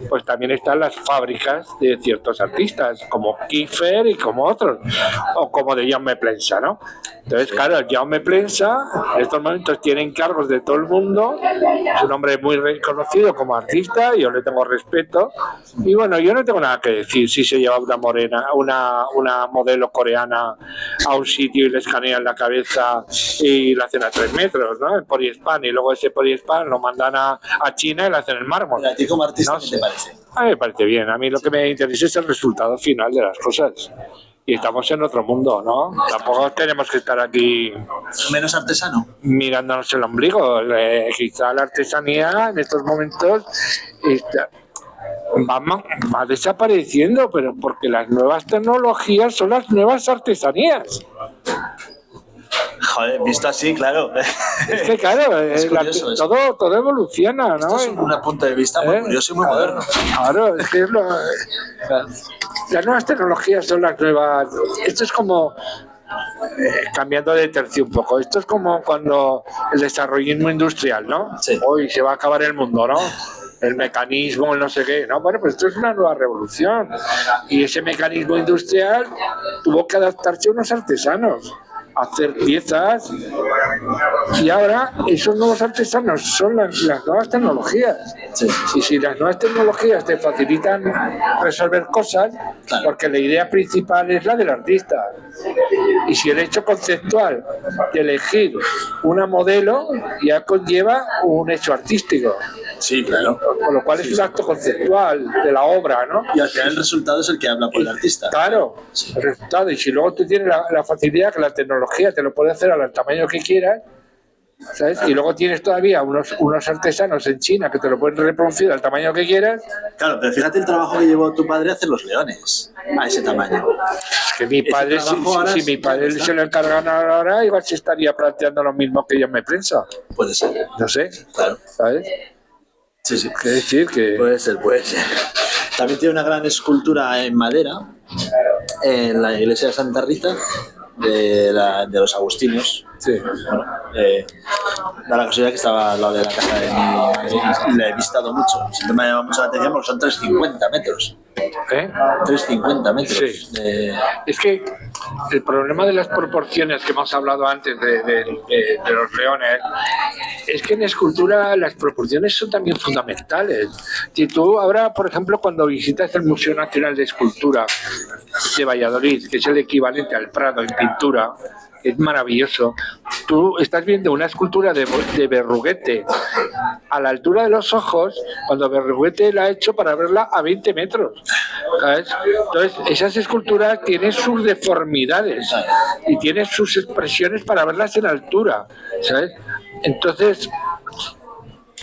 Pues también están las fábricas de ciertos artistas, como Kiefer y como otros, o como de Jaume Plensa, ¿no? Entonces, claro, Jaume Plensa en estos momentos tiene encargos de todo el mundo, es un hombre muy reconocido como artista, yo le tengo respeto, y bueno, yo no tengo nada que decir si se lleva una modelo coreana a un sitio y le escanean la cabeza y la hacen a 3 metros, ¿no? En poliespan, y luego ese poliespan lo mandan a China y le hacen el mármol. ¿A ti como artista no qué sé. te parece? A mí me parece bien, a mí lo que me interesa es el resultado final de las cosas. Y estamos en otro mundo, ¿no? Tampoco tenemos que estar aquí menos artesano, mirándonos el ombligo. Quizá la artesanía en estos momentos va desapareciendo, pero porque las nuevas tecnologías son las nuevas artesanías. Joder, visto así, claro. Es que claro, es curioso, todo evoluciona, ¿no? Esto es un punto de vista muy curioso y muy moderno. Claro, es que las nuevas tecnologías son las nuevas. Esto es como cambiando de tercio un poco. Esto es como cuando el desarrollismo industrial, ¿no? Sí. Hoy se va a acabar el mundo, ¿no? El mecanismo, el no sé qué, ¿no? Bueno, pues esto es una nueva revolución. Y ese mecanismo industrial tuvo que adaptarse a unos artesanos, a hacer piezas. Y ahora esos nuevos artesanos son las nuevas tecnologías. Sí. Y si las nuevas tecnologías te facilitan resolver cosas, Claro. porque la idea principal es la del artista. Y si el hecho conceptual de elegir una modelo ya conlleva un hecho artístico, Sí, claro. con lo cual es un acto conceptual de la obra, ¿no? Y al final el resultado es el que habla por el artista. Claro, el resultado. Y si luego tú tienes la facilidad que la tecnología te lo puede hacer al tamaño que quieras, ¿sabes? Y luego tienes todavía unos artesanos en China que te lo pueden reproducir al tamaño que quieras. Claro, pero fíjate el trabajo que llevó tu padre a hacer los leones, a ese tamaño. Es que mi padre, Ese trabajo ahora si es- mi padre ¿está? se lo encargan ahora, igual se estaría planteando lo mismo que yo me pienso. Puede ser, No sé, claro. ¿sabes? Sí, sí. Quiere decir que... Puede ser, puede ser. También tiene una gran escultura en madera en la iglesia de Santa Rita de los agustinos. Sí. Bueno, da la casualidad que estaba al lado de la casa de mi madre y la he visitado mucho. Siempre me ha llamado mucho la atención porque son 350 metros. ¿Eh? 350 metros. Sí. de- Es que el problema de las proporciones que hemos hablado antes de los leones es que en escultura las proporciones son también fundamentales. Si tú ahora, por ejemplo, cuando visitas el Museo Nacional de Escultura de Valladolid, que es el equivalente al Prado en pintura, es maravilloso. Tú estás viendo una escultura de Berruguete a la altura de los ojos, cuando Berruguete la ha hecho para verla a 20 metros. ¿Sabes? Entonces, esas esculturas tienen sus deformidades y tienen sus expresiones para verlas en altura. ¿Sabes? Entonces,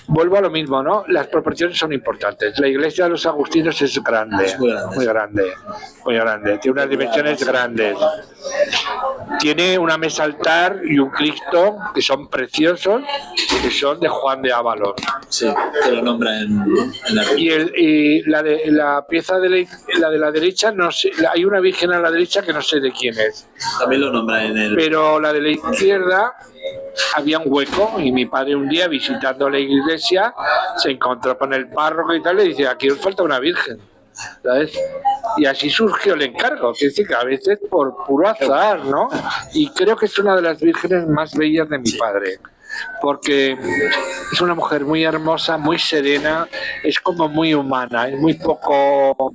vuelvo a lo mismo, ¿no? Las proporciones son importantes. La iglesia de los agustinos es grande, Es muy grande. muy grande, muy grande. Tiene unas dimensiones grandes. Tiene una mesa altar y un Cristo que son preciosos, que son de Juan de Ávalos. Sí, que lo nombra en la Y la pieza de la derecha, no sé, hay una virgen a la derecha que no sé de quién es. También lo nombra en el... Pero la de la izquierda había un hueco y mi padre un día visitando la iglesia se encontró con el párroco y tal, le dice, aquí os falta una virgen, ¿sabes? Y así surgió el encargo, que es decir, que a veces por puro azar, ¿no? Y creo que es una de las vírgenes más bellas de mi padre, porque es una mujer muy hermosa, muy serena, es como muy humana, es muy poco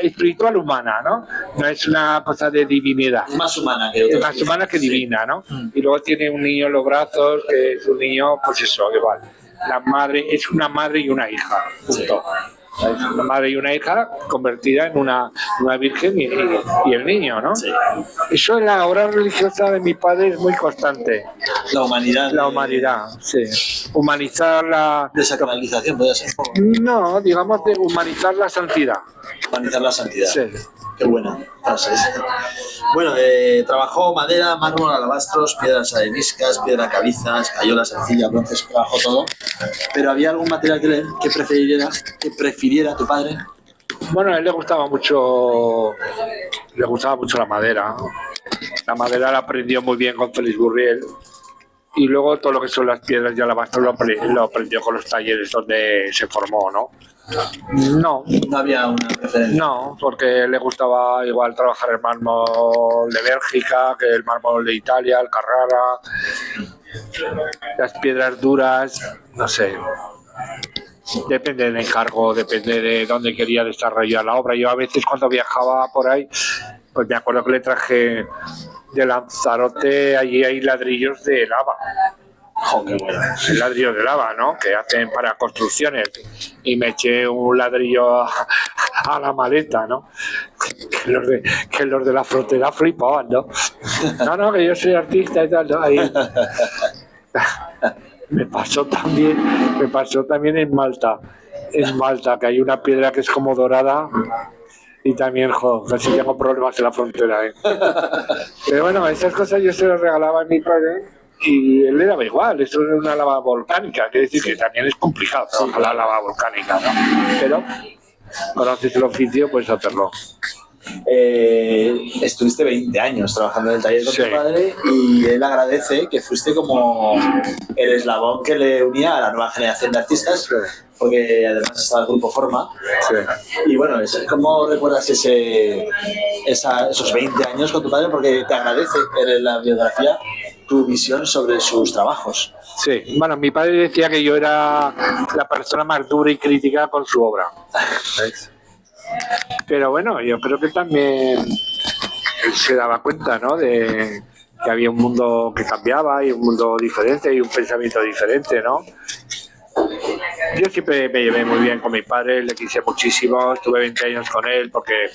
espiritual humana, ¿no? No es una cosa de divinidad. Es más humana que Es otras más humana que sí. divina, ¿no? Y luego tiene un niño en los brazos, que es un niño, pues eso, igual. La madre es una madre y una hija, punto. Es una madre y una hija convertida en una virgen y el niño, ¿no? Sí. Eso en la obra religiosa de mi padre es muy constante. La humanidad. La humanidad, sí. Humanizar la... Desacralización, podría ser. No, digamos de humanizar la santidad. Humanizar la santidad. Sí. Qué buena frase. Bueno, trabajó madera, mármol, alabastros, piedras areniscas, piedra caliza, escayola, arcilla, bronces, trabajó todo. Pero ¿había algún material que prefiriera tu padre? Bueno, a él le gustaba mucho la madera. La madera la aprendió muy bien con Félix Gurriel. Y luego todo lo que son las piedras y alabastro lo aprendió con los talleres donde se formó, ¿no? No, No había una preferencia. no, porque le gustaba igual trabajar el mármol de Bélgica que el mármol de Italia, el Carrara, las piedras duras, no sé. Depende del encargo, depende de dónde quería desarrollar la obra. Yo a veces cuando viajaba por ahí, pues me acuerdo que le traje de Lanzarote, allí hay ladrillos de lava. ¡Jo, qué bueno! El ladrillo de lava, ¿no? Que hacen para construcciones. Y me eché un ladrillo a la maleta, ¿no? Que los de la frontera flipaban, ¿no? No, que yo soy artista y tal, ¿no? Ahí. Me pasó también en Malta. En Malta, que hay una piedra que es como dorada. Y también, casi tengo problemas en la frontera, ¿eh? Pero bueno, esas cosas yo se las regalaba a mi padre. Y él le daba igual, esto es una lava volcánica, quiere decir que también es complicado trabajar la lava volcánica, ¿no? Pero conoces el oficio, puedes hacerlo. estuviste 20 años trabajando en el taller con Sí. tu padre y él agradece que fuiste como el eslabón que le unía a la nueva generación de artistas, porque además estaba el grupo Forma. Sí. Y bueno, ¿cómo recuerdas esos 20 años con tu padre? Porque te agradece en la biografía tu visión sobre sus trabajos. Sí, bueno, mi padre decía que yo era la persona más dura y crítica con su obra. ¿Sabes? Pero bueno, yo creo que también él se daba cuenta, ¿no? De que había un mundo que cambiaba y un mundo diferente y un pensamiento diferente, ¿no? Yo siempre me llevé muy bien con mi padre, le quise muchísimo, estuve 20 años con él porque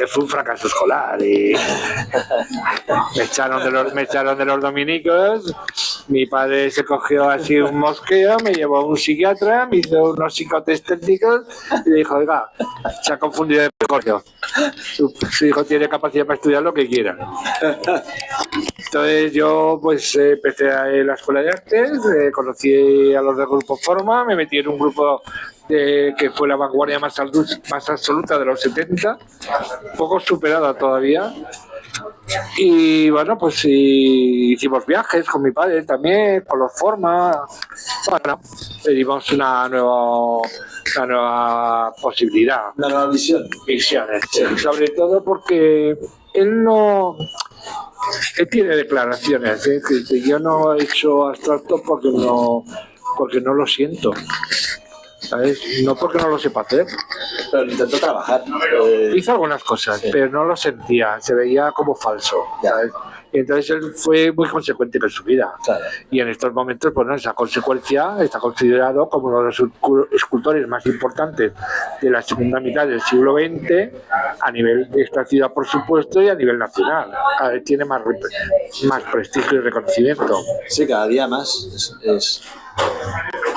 fue un fracaso escolar y me echaron de los dominicos. Mi padre se cogió así un mosqueo, me llevó a un psiquiatra, me hizo unos psicotest técnicos y dijo, oiga, se ha confundido de colegio. Su hijo tiene capacidad para estudiar lo que quiera. Entonces yo pues empecé a ir a la escuela de artes, conocí a los del grupo Forma, me metí en un grupo que fue la vanguardia más absoluta de los 70, poco superada todavía. Y bueno, pues sí, hicimos viajes con mi padre también, con los Forma. Bueno, le dimos una nueva posibilidad. Una nueva visión. Visiones, sobre todo porque él tiene declaraciones, que yo no he hecho abstracto porque no lo siento, ¿sabes? No porque no lo sepa hacer. Pero intentó trabajar. Hizo algunas cosas, pero no lo sentía, se veía como falso, ¿sabes? Y entonces él fue muy consecuente con su vida. Claro. Y en estos momentos, pues no, esa consecuencia está considerado como uno de los escultores más importantes de la segunda mitad del siglo XX, a nivel de esta ciudad, por supuesto, y a nivel nacional. Cada vez tiene más prestigio y reconocimiento. Sí, cada día más.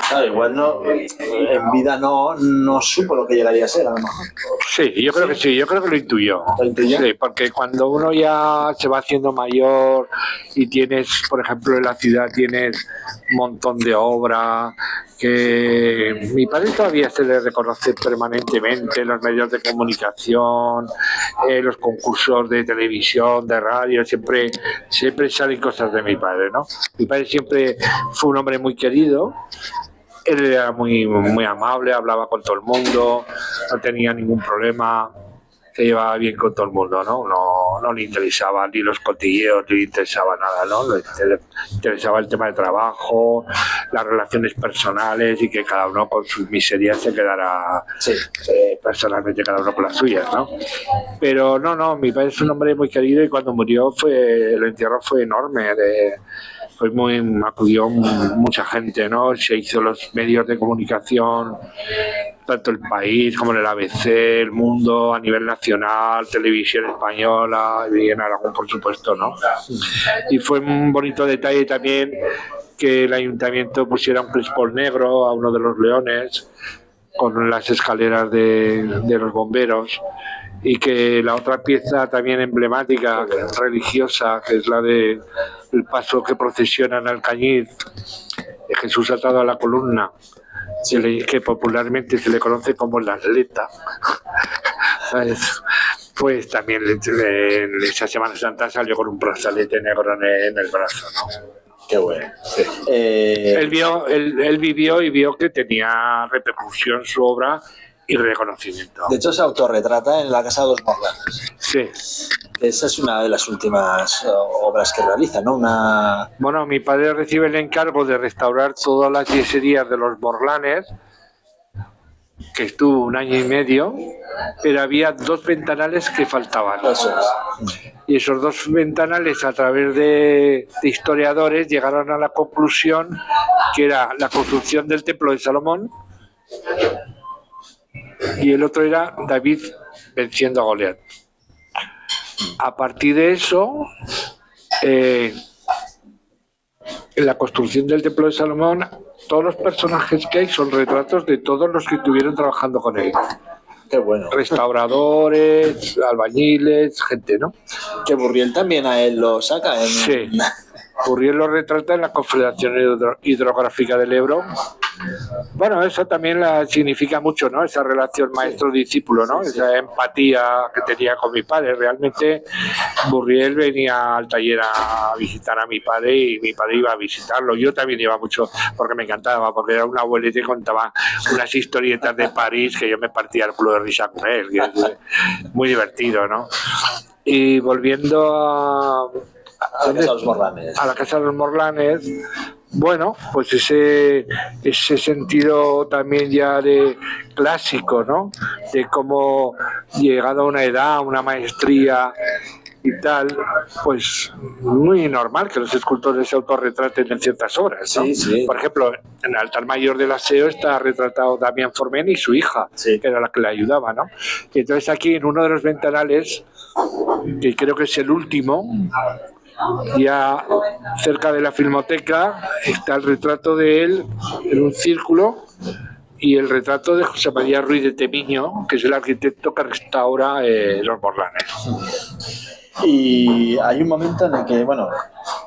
Claro, igual en vida no supo lo que llegaría a ser, a lo mejor. Sí, yo creo que sí, yo creo que lo intuyó. ¿Lo intuyó? Sí, porque cuando uno ya se va haciendo mayor y tienes, por ejemplo, en la ciudad tienes un montón de obra, que mi padre todavía se le reconoce permanentemente en los medios de comunicación, los concursos de televisión, de radio, siempre salen cosas de mi padre, ¿no? Mi padre siempre fue un hombre muy querido. Él era muy, muy amable, hablaba con todo el mundo, no tenía ningún problema, se llevaba bien con todo el mundo, ¿no? No le interesaban ni los cotilleos, ni le interesaba nada, ¿no? Le interesaba el tema de trabajo, las relaciones personales y que cada uno con sus miserias se quedara personalmente cada uno con las suyas, ¿no? Pero no, mi padre es un hombre muy querido y cuando murió el entierro fue enorme, acudió mucha gente, ¿no? Se hizo los medios de comunicación, tanto El País como el ABC, El Mundo, a nivel nacional, Televisión Española, y en Aragón, por supuesto, ¿no? Y fue un bonito detalle también que el ayuntamiento pusiera un crisol negro a uno de los leones con las escaleras de los bomberos, y que la otra pieza también emblemática, religiosa, que es la de el paso que procesiona en Alcañiz, de Jesús atado a la columna, que popularmente se le conoce como la atleta, ¿sabes? Pues también en esa Semana Santa salió con un brazalete negro en el brazo, ¿no? Qué bueno. Sí. Él vivió y vio que tenía repercusión su obra y reconocimiento. De hecho, se autorretrata en La Casa de los Morlanes. Sí. Esa es una de las últimas obras que realiza, ¿no? Bueno, mi padre recibe el encargo de restaurar todas las yeserías de los Morlanes, que estuvo 1 año y medio, pero había 2 ventanales que faltaban. Eso es. Y esos 2 ventanales, a través de historiadores, llegaron a la conclusión que era la construcción del Templo de Salomón y el otro era David venciendo a Goliat. A partir de eso, en la construcción del Templo de Salomón, todos los personajes que hay son retratos de todos los que estuvieron trabajando con él. Qué bueno. Restauradores, albañiles, gente, ¿no? Que Burriel también a él lo saca. Sí. Burriel lo retrata en la Confederación Hidrográfica del Ebro. Bueno, eso también significa mucho, ¿no? Esa relación maestro-discípulo, ¿no? Esa empatía que tenía con mi padre. Realmente Burriel venía al taller a visitar a mi padre y mi padre iba a visitarlo. Yo también iba mucho porque me encantaba, porque era un abuelito que contaba unas historietas de París que yo me partía el culo de risa con él. Que es muy divertido, ¿no? Y volviendo a la Casa de los Morlanes. A la Casa de los Morlanes, bueno, pues ese sentido también ya de clásico, ¿no? De cómo llegado a una edad, una maestría y tal, pues muy normal que los escultores se autorretraten en ciertas obras, ¿no? Sí, sí. Por ejemplo, en el altar mayor del aseo está retratado Damián Forment y su hija, sí, que era la que le ayudaba, ¿no? Y entonces aquí en uno de los ventanales, que creo que es el último, ya cerca de la Filmoteca, está el retrato de él en un círculo y el retrato de José María Ruiz de Temiño, que es el arquitecto que restaura los Morlanes. Y hay un momento en el que, bueno,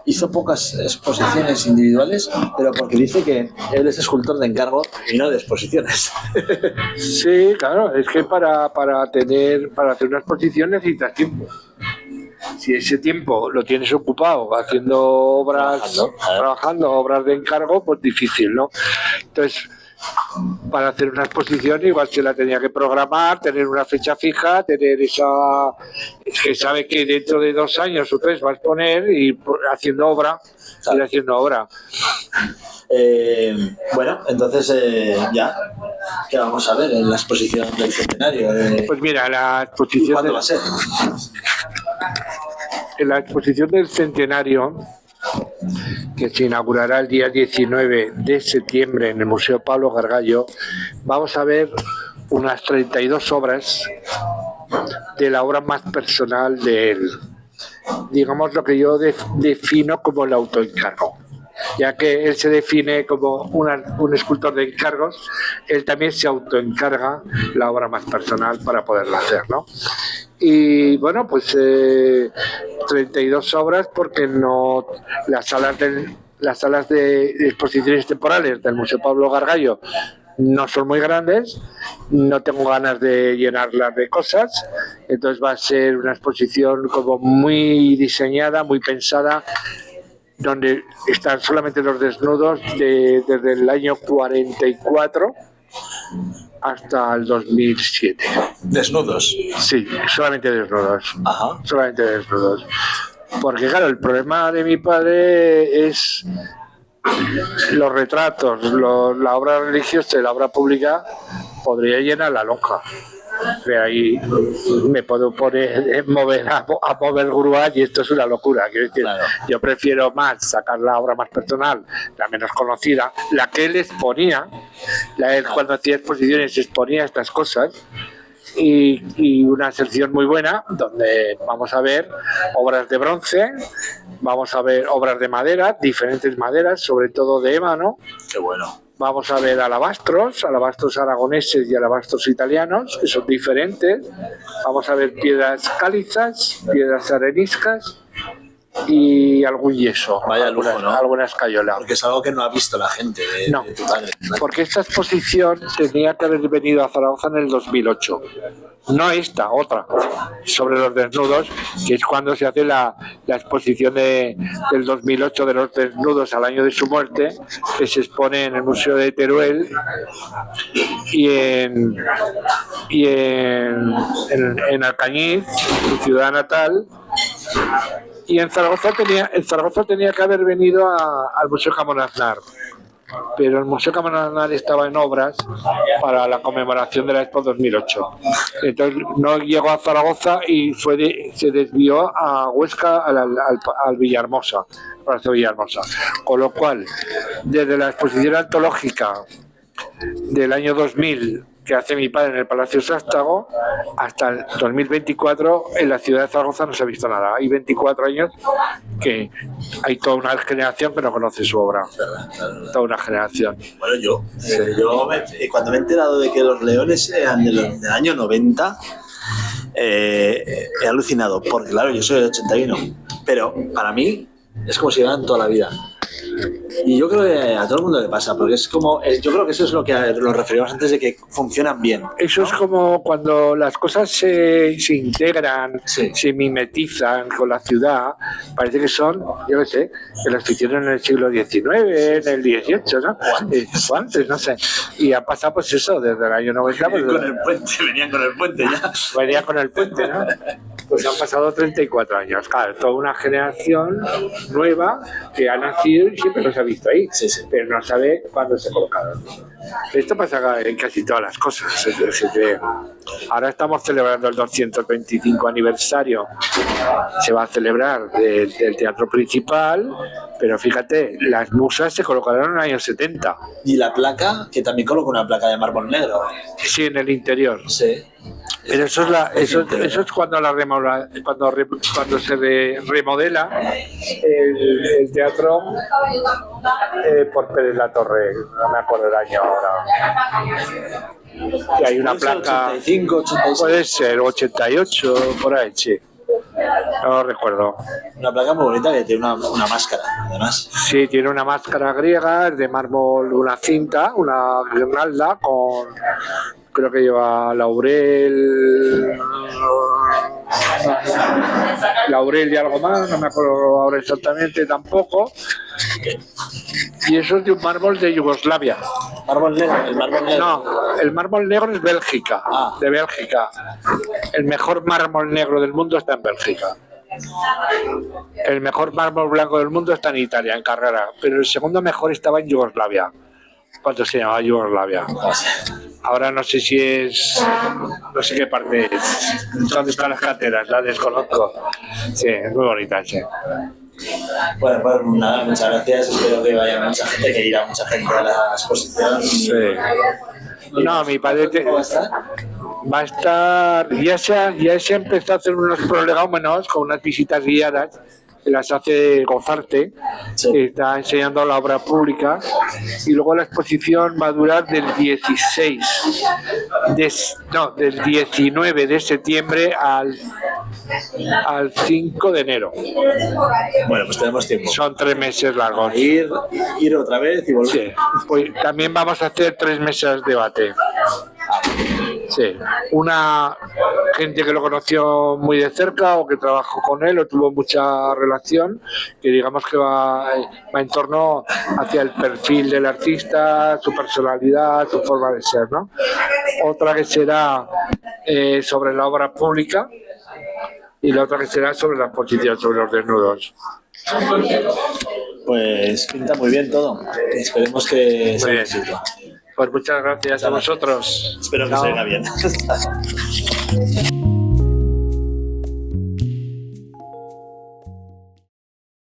hizo pocas exposiciones individuales, pero porque dice que él es escultor de encargo y no de exposiciones. Sí, claro, es que para hacer una exposición necesitas tiempo. Si ese tiempo lo tienes ocupado haciendo obras, trabajando obras de encargo, pues difícil, ¿no? Entonces, para hacer una exposición igual se la tenía que programar, tener una fecha fija, tener esa... que sabe que dentro de 2 años o 3 va a exponer y haciendo obra, ir haciendo obra. Bueno, entonces ya, ¿qué vamos a ver en la exposición del centenario? Pues mira, la exposición... ¿Cuándo va a ser? En la exposición del centenario, que se inaugurará el día 19 de septiembre en el Museo Pablo Gargallo, vamos a ver unas 32 obras de la obra más personal de él. Digamos lo que yo defino como el autoencargo. Ya que él se define como un escultor de encargos, él también se autoencarga la obra más personal para poderla hacer, ¿no? Y bueno, pues 32 obras porque no las salas de exposiciones temporales del Museo Pablo Gargallo no son muy grandes, no tengo ganas de llenarlas de cosas, entonces va a ser una exposición como muy diseñada, muy pensada, donde están solamente los desnudos desde el año 44 hasta el 2007. ¿Desnudos? Sí, solamente desnudos. Ajá. Solamente desnudos. Porque claro, el problema de mi padre es los retratos, la obra religiosa y la obra pública podría llenar la lonja. De ahí me puedo mover a mover grúas y esto es una locura. Quiero decir, claro. Yo prefiero más sacar la obra más personal, la menos conocida, la que él exponía, él cuando hacía exposiciones exponía estas cosas, y una sección muy buena donde vamos a ver obras de bronce, vamos a ver obras de madera, diferentes maderas, sobre todo de ébano. Qué bueno. Vamos a ver alabastros aragoneses y alabastros italianos, que son diferentes. Vamos a ver piedras calizas, piedras areniscas y algún yeso. Vaya lujo, ¿no? Alguna escayola. Porque es algo que no ha visto la gente de tu padre. Porque esta exposición tenía que haber venido a Zaragoza en el 2008. No esta, otra, sobre los desnudos, que es cuando se hace la exposición del 2008 de los desnudos al año de su muerte, que se expone en el Museo de Teruel y en Alcañiz, su ciudad natal. Y en Zaragoza tenía que haber venido al Museo Camões Aznar, pero el Museo Camões Aznar estaba en obras para la conmemoración de la Expo 2008. Entonces no llegó a Zaragoza y se desvió a Huesca, al Villahermosa, al Palacio Villahermosa. Con lo cual, desde la exposición antológica del año 2000 que hace mi padre en el Palacio Sástago, hasta el 2024 en la ciudad de Zaragoza no se ha visto nada. Hay 24 años que hay toda una generación que no conoce su obra. Toda una generación. Bueno, yo cuando me he enterado de que los leones eran del año 90, he alucinado, porque claro, yo soy del 81, pero para mí Es como si llevaran toda la vida. Y yo creo que a todo el mundo le pasa, porque es como, yo creo que eso es lo que lo referíamos antes de que funcionan bien. Eso es como cuando las cosas se integran, Sí. se mimetizan con la ciudad, parece que son, yo qué sé, que las hicieron en el siglo XIX, en el XVIII, ¿no? O antes, no sé. Y ha pasado pues eso, desde el año 90. Pues, Con el puente, venían con el puente ya. venía con el puente, ¿no? Pues han pasado 34 años, claro, toda una generación nueva que ha nacido y siempre los ha visto ahí, Sí, sí. pero no sabe cuándo se colocaron. Esto pasa en casi todas las cosas. Es decir, que ahora estamos celebrando el 225 aniversario, se va a celebrar del teatro principal, pero fíjate, las musas se colocaron en los años 70. Y la placa, que también coloca una placa de mármol negro. Sí, en el interior. Sí. Pero eso es cuando cuando se remodela el teatro por Pérez La Torre, no me acuerdo el año ahora. Y hay una placa, 85, 86. puede ser 88, por ahí, sí. No lo recuerdo. Una placa muy bonita que tiene una máscara, además. Sí, tiene una máscara griega, es de mármol, una cinta, una guirnalda con, creo que lleva laurel y algo más, no me acuerdo ahora exactamente tampoco. Y eso es de un mármol de Yugoslavia. Mármol negro, el mármol negro. No, el mármol negro es Bélgica, de Bélgica. El mejor mármol negro del mundo está en Bélgica. El mejor mármol blanco del mundo está en Italia, en Carrara. Pero el segundo mejor estaba en Yugoslavia. ¿Cuánto se llamaba Yugoslavia? Ahora no sé si es... no sé qué parte es. ¿Dónde están las canteras? La desconozco. Sí, es muy bonita, sí. Bueno, pues nada, muchas gracias. Espero que vaya mucha gente, que irá mucha gente a la exposición. Sí. No, mi padre ¿Cómo va a estar? va a estar, ya se empezó a hacer unos prolegómenos con unas visitas guiadas que las hace Gozarte, Sí. está enseñando la obra pública, y luego la exposición va a durar del 19 de septiembre al 5 de enero. Bueno, pues tenemos tiempo. Son 3 meses largos. Ir otra vez y volver. Sí. Pues también vamos a hacer 3 mesas de debate. Sí, una gente que lo conoció muy de cerca o que trabajó con él o tuvo mucha relación, que digamos que va en torno hacia el perfil del artista, su personalidad, su forma de ser, ¿no? Otra que será sobre la obra pública y la otra que será sobre la exposición, sobre los desnudos. Pues pinta muy bien todo. Esperemos que Muy sea un bien. éxito. Pues muchas gracias a vosotros. Espero que Chao. salga bien.